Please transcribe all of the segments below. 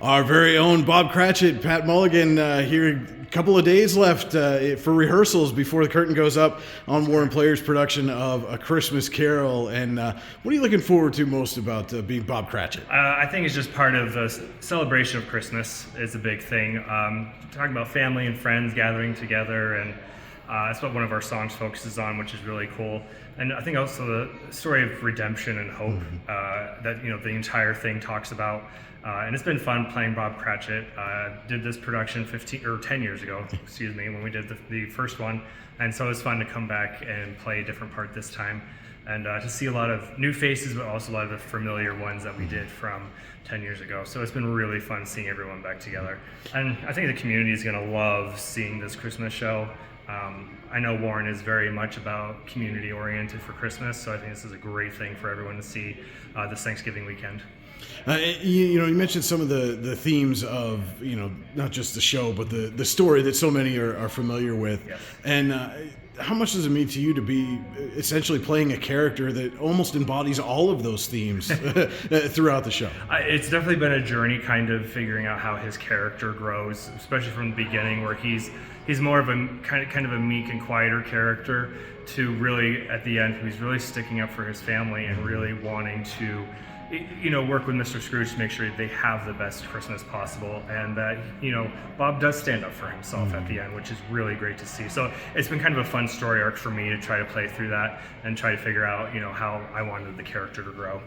Our very own Bob Crachit, Pat Mulligan, here. A couple of days left for rehearsals before the curtain goes up on Warren Player's production of A Christmas Carol. And what are you looking forward to most about being Bob Crachit? I think it's just part of the celebration of Christmas is a big thing. Talking about family and friends gathering together, and that's what one of our songs focuses on, which is really cool. And I think also the story of redemption and hope that the entire thing talks about. And it's been fun playing Bob Crachit. Did this production 10 years ago, excuse me, when we did the first one. And so it was fun to come back and play a different part this time. And to see a lot of new faces, but also a lot of the familiar ones that we did from 10 years ago. So it's been really fun seeing everyone back together. And I think the community is going to love seeing this Christmas show. I know Warren is very much about community oriented for Christmas, so I think this is a great thing for everyone to see this Thanksgiving weekend. You mentioned some of the themes of, not just the show, but the story that so many are familiar with. Yes. And how much does it mean to you to be essentially playing a character that almost embodies all of those themes throughout the show? It's definitely been a journey kind of figuring out how his character grows, especially from the beginning where he's more of a kind of a meek and quieter character to really at the end he's really sticking up for his family and really wanting to work with Mr. Scrooge to make sure they have the best Christmas possible, and that Bob does stand up for himself at the end, which is really great to see. So it's been kind of a fun story arc for me to try to play through that and try to figure out how I wanted the character to grow.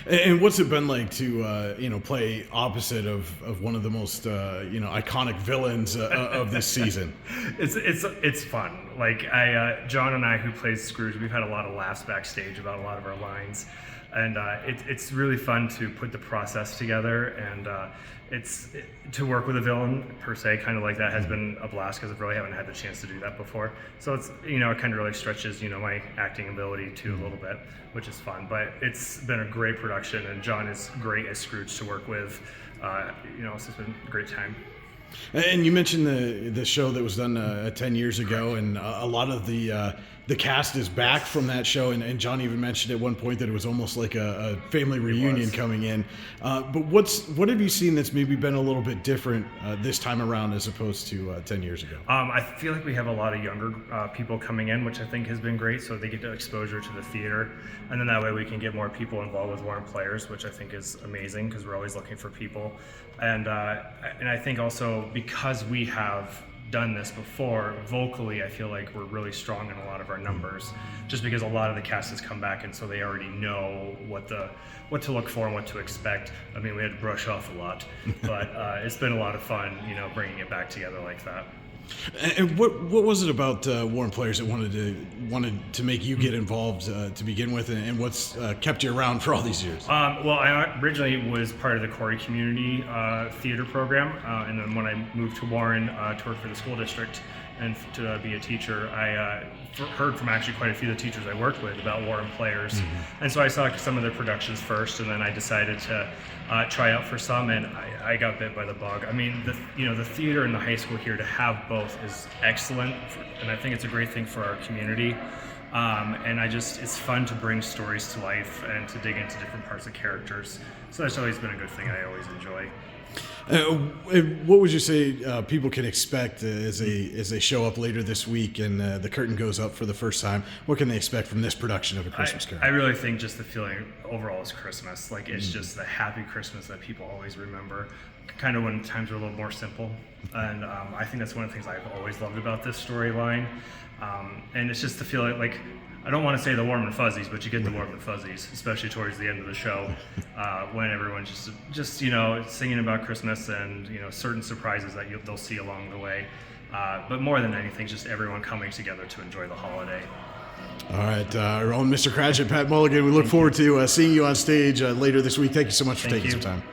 And what's it been like to play opposite of one of the most iconic villains of this season? It's fun. Like John and I, who plays Scrooge, we've had a lot of laughs backstage about a lot of our lines, and it's really fun to put the process together, and to work with a villain per se, kind of like that, has been a blast because I really haven't had the chance to do that before. So it's it kind of really stretches my acting ability too a little bit, which is fun. But it's been a great production, and John is great as Scrooge to work with. So it's been a great time. And you mentioned the show that was done 10 years ago, and a lot of the cast is back from that show, and John even mentioned at one point that it was almost like a family reunion coming in. But what have you seen that's maybe been a little bit different this time around as opposed to 10 years ago? I feel like we have a lot of younger people coming in, which I think has been great, so they get exposure to the theater, and then that way we can get more people involved with Warren Players, which I think is amazing because we're always looking for people. And I think also because we have done this before, vocally I feel like we're really strong in a lot of our numbers, just because a lot of the cast has come back, and so they already know what to look for and what to expect. I mean, we had to brush off a lot, but it's been a lot of fun, bringing it back together like that. And what was it about Warren Players that wanted to make you get involved to begin with, and what's kept you around for all these years? Well, I originally was part of the Corey Community Theater program, and then when I moved to Warren to work for the school district and to be a teacher, I heard from actually quite a few of the teachers I worked with about Warren Players, and so I saw some of their productions first, and then I decided to try out for some, and I got bit by the bug. I mean, the theater and the high school here, to have both is excellent, and I think it's a great thing for our community. And it's fun to bring stories to life and to dig into different parts of characters. So that's always been a good thing I always enjoy. What would you say people can expect as they show up later this week and the curtain goes up for the first time? What can they expect from this production of A Christmas Carol? I really think just the feeling overall is Christmas. Like, it's just the happy Christmas that people always remember, kind of when times are a little more simple. And I think that's one of the things I've always loved about this storyline. And it's just the feeling like, I don't want to say the warm and fuzzies, but you get the warm and fuzzies, especially towards the end of the show, when everyone's just singing about Christmas and certain surprises that they'll see along the way. But more than anything, just everyone coming together to enjoy the holiday. All right, our own Mr. Crachit, Pat Mulligan. We look forward to seeing you on stage later this week. Thank you so much for taking some time.